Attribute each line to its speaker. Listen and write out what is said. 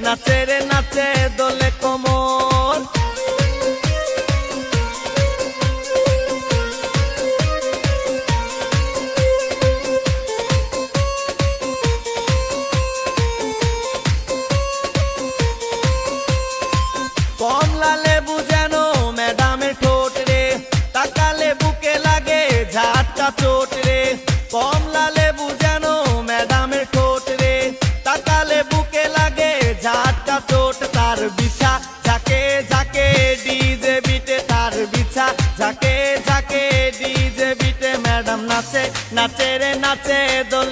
Speaker 1: নাচে রে নাচে দোলে কোমর। কমলা লেবু যেন ম্যাডামের ঠোঁট রে, তাকালে বুকে লাগে ঝাটকা চোট রে। কমলা লেবু যেন ম্যাডামের ঠোঁট রে, তাকালে বুকে লাগে ঝাটকা চোট। তার বিছা ঝাঁকে ঝাঁকে ডিজে বিটে, তার বিছা ঝাঁকে ঝাঁকে ডিজে বিটে ম্যাডাম নাচে নাচে রে নাচে দোলে